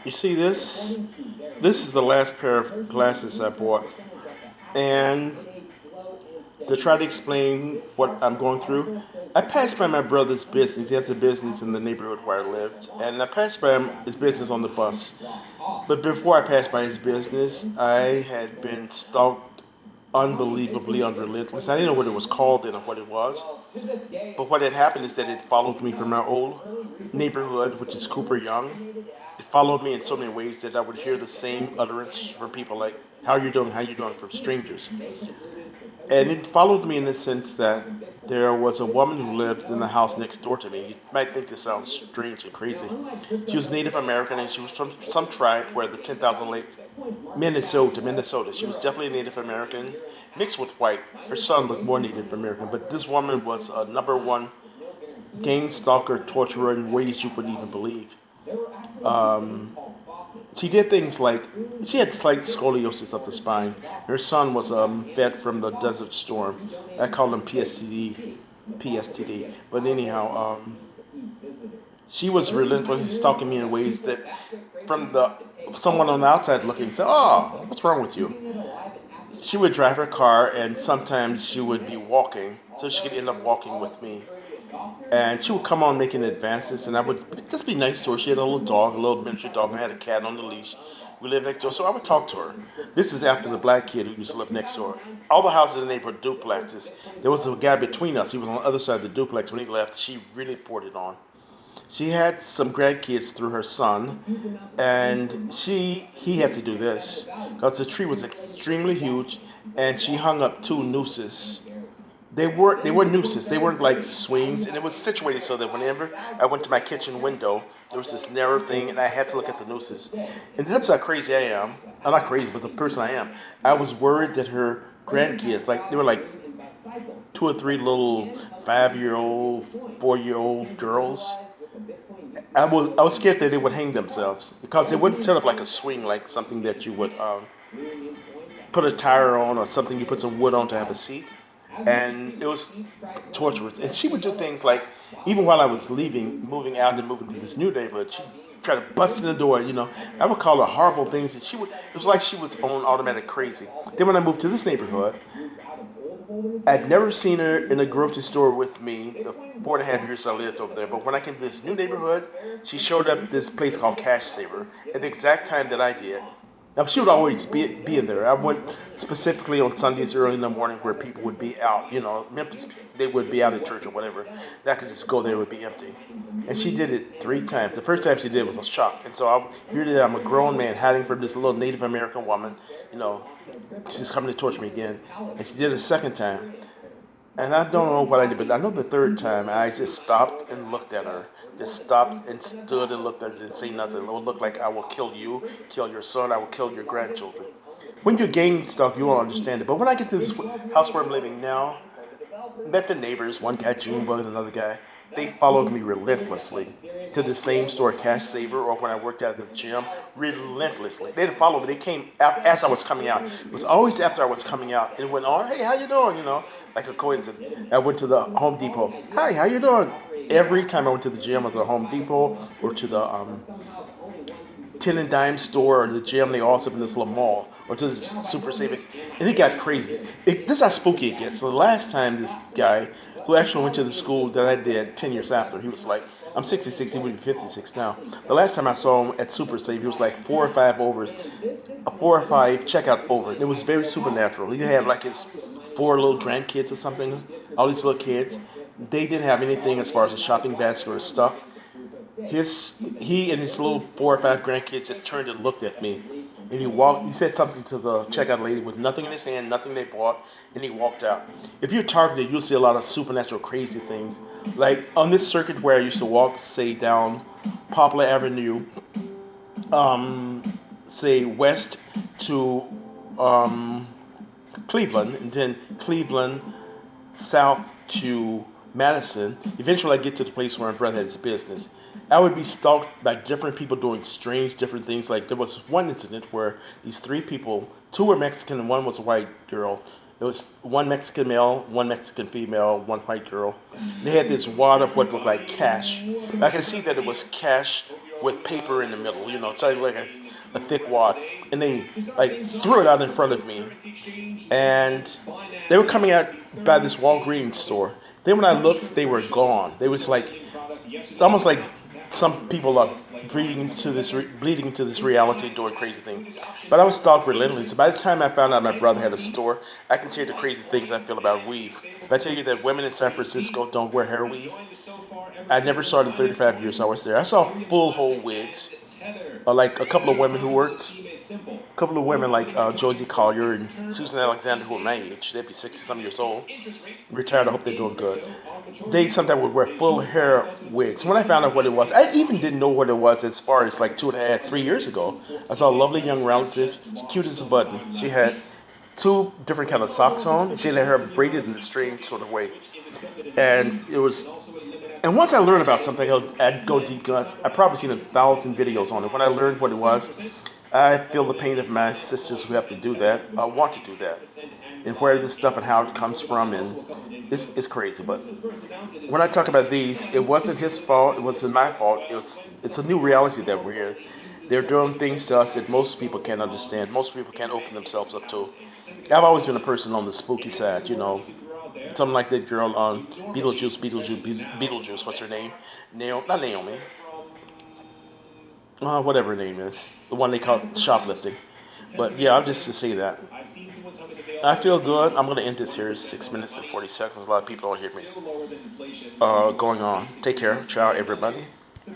You see this? This is the last pair of glasses I bought. And to try to explain what I'm going through, I passed by my brother's business. He has a business in the neighborhood where I lived. And I passed by his business on the bus. But before I passed by his business, I had been stalked unbelievably unrelentless. I didn't know what it was called and what it was. But what had happened is that it followed me from my old neighborhood, which is Cooper Young. It followed me in so many ways that I would hear the same utterance from people like, "How you doing? How you doing?" from strangers. And it followed me in the sense that there was a woman who lived in the house next door to me. You might think this sounds strange and crazy. She was Native American and she was from some tribe where the 10,000 Lakes, Minnesota. She was definitely a Native American mixed with white. Her son looked more Native American, but this woman was a number one gang stalker, torturer in ways you wouldn't even believe. Um, she did things like she had slight scoliosis of the spine. Her son was a vet from the Desert Storm. I call him PSTD. But anyhow, she was relentlessly stalking me in ways that, from the someone on the outside looking, said, "Oh, what's wrong with you?" She would drive her car, and sometimes she would be walking, so she could end up walking with me. And she would come on making advances, and I would just be nice to her. She had a little dog, a little miniature dog, and I had a cat on the leash. We lived next door, so I would talk to her. This is after the black kid who used to live next door. All the houses in the neighborhood duplexes. There was a guy between us. He was on the other side of the duplex. When he left, she really poured it on. She had some grandkids through her son, and he had to do this because the tree was extremely huge, and she hung up two nooses. They were nooses. They weren't like swings, and it was situated so that whenever I went to my kitchen window, there was this narrow thing, and I had to look at the nooses. And that's how crazy I am. I'm not crazy, but the person I am. I was worried that her grandkids, like they were like two or three little 5-year-old, 4-year-old girls. I was scared that they would hang themselves because they wouldn't set up like a swing, like something that you would put a tire on or something you put some wood on to have a seat. And it was torturous. And she would do things like, even while I was leaving, moving out and moving to this new neighborhood, she'd try to bust in the door. I would call her horrible things, and she would. It was like she was on automatic crazy. Then when I moved to this neighborhood, I'd never seen her in a grocery store with me the 4.5 years I lived over there. But when I came to this new neighborhood, she showed up at this place called Cash Saver at the exact time that I did. Now she would always be in there. I went specifically on Sundays early in the morning where people would be out. Memphis, they would be out at church or whatever. And I could just go there; it would be empty. And she did it 3 times. The first time she did it was a shock. And so I'm a grown man hiding from this little Native American woman. You know, she's coming to torture me again. And she did it a second time. And I don't know what I did, but I know the third time I just stopped and looked at her. Just stopped and stood and looked at her and didn't say nothing. It would look like I will kill you, kill your son, I will kill your grandchildren. When you're gang stuff, you won't understand it. But when I get to this house where I'm living now, met the neighbors, one guy, Junebug, and another guy. They followed me relentlessly to the same store, Cash Saver, or when I worked at the gym, relentlessly. They didn't follow me. They came as I was coming out. It was always after I was coming out. It went on, "Hey, how you doing?" Like a coincidence. I went to the Home Depot. "Hi, how you doing?" Every time I went to the gym, or the Home Depot, or to the tin and dime store or the gym, they all up in this little mall or to the Super Civic, and it got crazy. This is how spooky it gets. So the last time this guy, who actually went to the school that I did 10 years after, he was like, I'm 66, he would be 56 now. The last time I saw him at Super Save, he was like 4 or 5 checkouts over. It was very supernatural. He had like his 4 little grandkids or something, all these little kids. They didn't have anything as far as a shopping basket or stuff. He and his little 4 or 5 grandkids just turned and looked at me, and he said something to the checkout lady with nothing in his hand, nothing they bought, and he walked out. If you're targeted, you'll see a lot of supernatural crazy things. Like on this circuit where I used to walk, say down Poplar Avenue, say west to um, Cleveland, and then Cleveland south to Madison. Eventually, I get to the place where my brother had his business. I would be stalked by different people doing strange, different things. Like there was one incident where these 3 people, 2 were Mexican and one was a white girl, It was one Mexican male, one Mexican female, one white girl. They had this wad of what looked like cash. I can see that it was cash with paper in the middle, so like a thick wad. And they like threw it out in front of me. And they were coming out by this Walgreens store. Then when I looked, they were gone. They was like, it's almost like some people are bleeding into this reality, doing crazy things. But I was stalked relentlessly. By the time I found out my brother had a store, I can tell you the crazy things I feel about weave. If I tell you that women in San Francisco don't wear hair weave, I never saw it in 35 years I was there. I saw full whole wigs, like a couple of women who worked. A couple of women like Josie Collier and Susan Alexander, who are my age, they'd be 60-some years old, retired. I hope they're doing good. They sometimes would wear full hair wigs. When I found out what it was, I even didn't know what it was as far as like 2.5, 3 years ago. I saw a lovely young relative, cute as a button. She had two different kind of socks on. She had her hair braided in a strange sort of way, and it was. And once I learned about something, I'd go deep. I've probably seen 1,000 videos on it. When I learned what it was, I feel the pain of my sisters who have to do that. I want to do that, and where this stuff and how it comes from, and it's crazy. But when I talk about these, it wasn't his fault. It wasn't my fault. It's a new reality that we're here. They're doing things to us that most people can't understand. Most people can't open themselves up to. I've always been a person on the spooky side, something like that girl on Beetlejuice. What's her name? Not Naomi. Whatever her name is, the one they call shoplifting. But yeah, I'm just to say that I feel good. I'm gonna end this here. It's 6 minutes and 40 seconds. A lot of people don't hear me going on. Take care. Ciao, everybody.